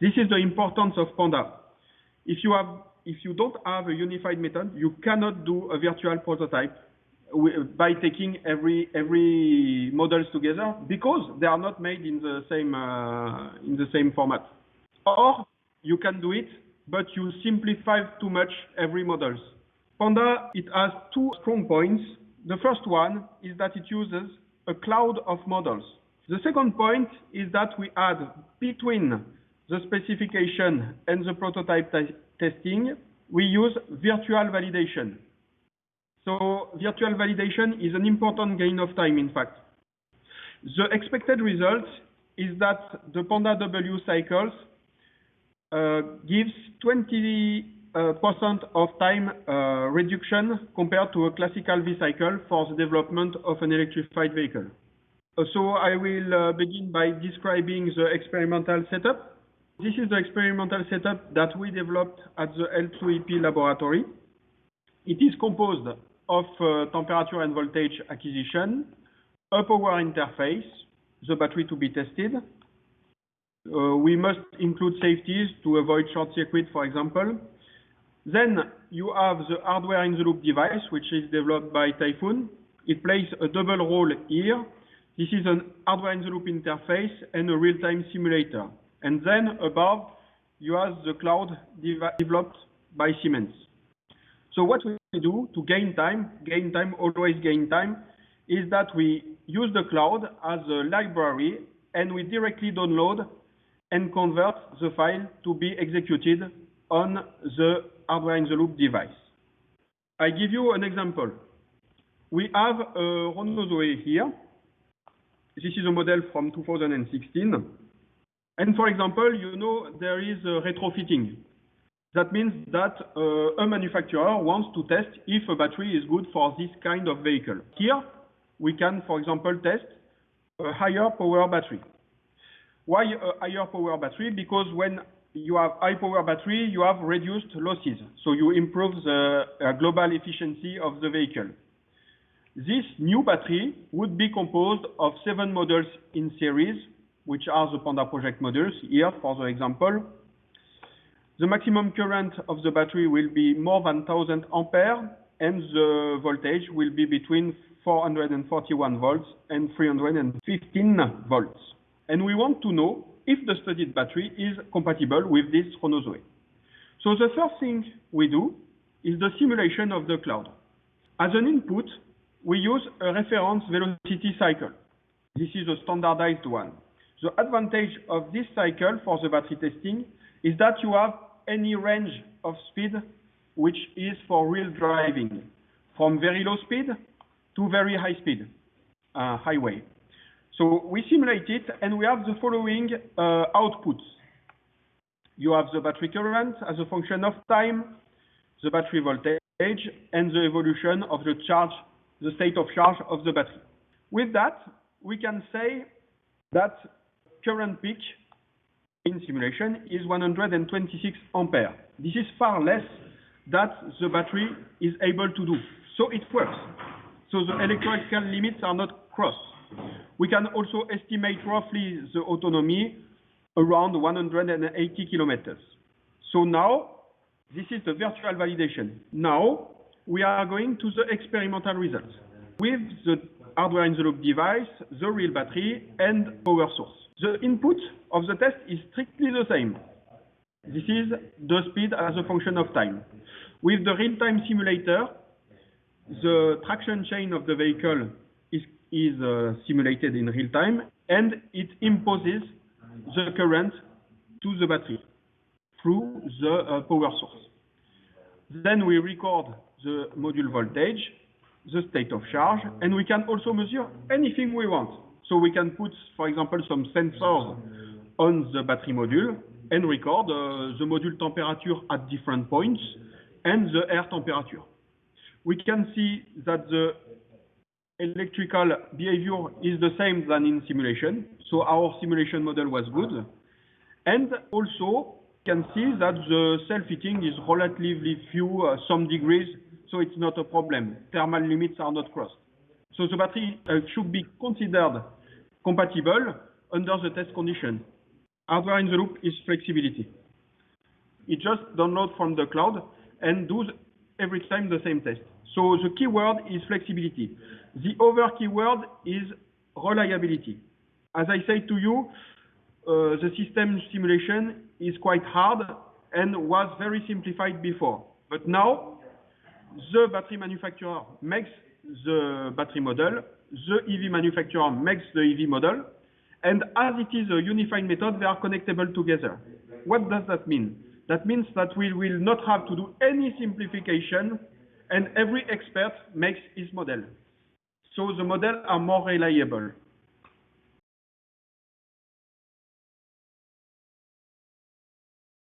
This is the importance of Panda. If you don't have a unified method, you cannot do a virtual prototype by taking every models together, because they are not made in the same format. Or you can do it, but you simplify too much every models. Panda, it has two strong points. The first one is that it uses a cloud of models. The second point is that we add between the specification and the prototype testing, we use virtual validation. So virtual validation is an important gain of time, in fact. The expected result is that the Panda W cycles gives 20% of time reduction compared to a classical V cycle for the development of an electrified vehicle. So I will begin by describing the experimental setup. This is the experimental setup that we developed at the L2EP laboratory. It is composed of temperature and voltage acquisition, a power interface, the battery to be tested. We must include safeties to avoid short circuit, for example. Then you have the hardware-in-the-loop device, which is developed by Typhoon. It plays a double role here. This is an hardware-in-the-loop interface and a real-time simulator. And then above, you have the cloud developed by Siemens. So what we do to gain time, always gain time, is that we use the cloud as a library, and we directly download and convert the file to be executed on the hardware-in-the-loop device. I give you an example. We have a Renault Zoe here. This is a model from 2016. And for example, you know, there is a retrofitting. That means that a manufacturer wants to test if a battery is good for this kind of vehicle. Here, we can, for example, test a higher power battery. Why a higher power battery? Because when you have high power battery, you have reduced losses. So you improve the global efficiency of the vehicle. This new battery would be composed of 7 models in series, which are the Panda project models here for the example. The maximum current of the battery will be more than 1000 ampere, and the voltage will be between 441 volts and 315 volts. And we want to know if the studied battery is compatible with this Renault Zoe. So the first thing we do is the simulation of the cloud. As an input, we use a reference velocity cycle. This is a standardized one. The advantage of this cycle for the battery testing is that you have any range of speed which is for real driving, from very low speed to very high speed, highway. So we simulate it, and we have the following outputs. You have the battery current as a function of time, the battery voltage, and the evolution of the charge, the state of charge of the battery. With that, we can say that current peak in simulation is 126 ampere. This is far less than the battery is able to do. So it works. So the electrical limits are not crossed. We can also estimate roughly the autonomy around 180 kilometers. So now, this is the virtual validation. Now, we are going to the experimental results with the hardware-in-the-loop device, the real battery, and power source. The input of the test is strictly the same. This is the speed as a function of time. With the real-time simulator, the traction chain of the vehicle is simulated in real time, and it imposes the current to the battery through the power source. Then we record the module voltage, the state of charge, and we can also measure anything we want. So we can put, for example, some sensors on the battery module and record the module temperature at different points and the air temperature. We can see that the electrical behavior is the same than in simulation. So our simulation model was good. And also can see that the self-heating is relatively few, some degrees, so it's not a problem. Thermal limits are not crossed. So the battery should be considered compatible under the test condition. Hardware in the loop is flexibility. It just downloads from the cloud and does every time the same test. So the keyword is flexibility. The other keyword is reliability. As I said to you, the system simulation is quite hard and was very simplified before. But now, the battery manufacturer makes the battery model, the EV manufacturer makes the EV model, and as it is a unified method, they are connectable together. What does that mean? That means that we will not have to do any simplification, and every expert makes his model. So the models are more reliable.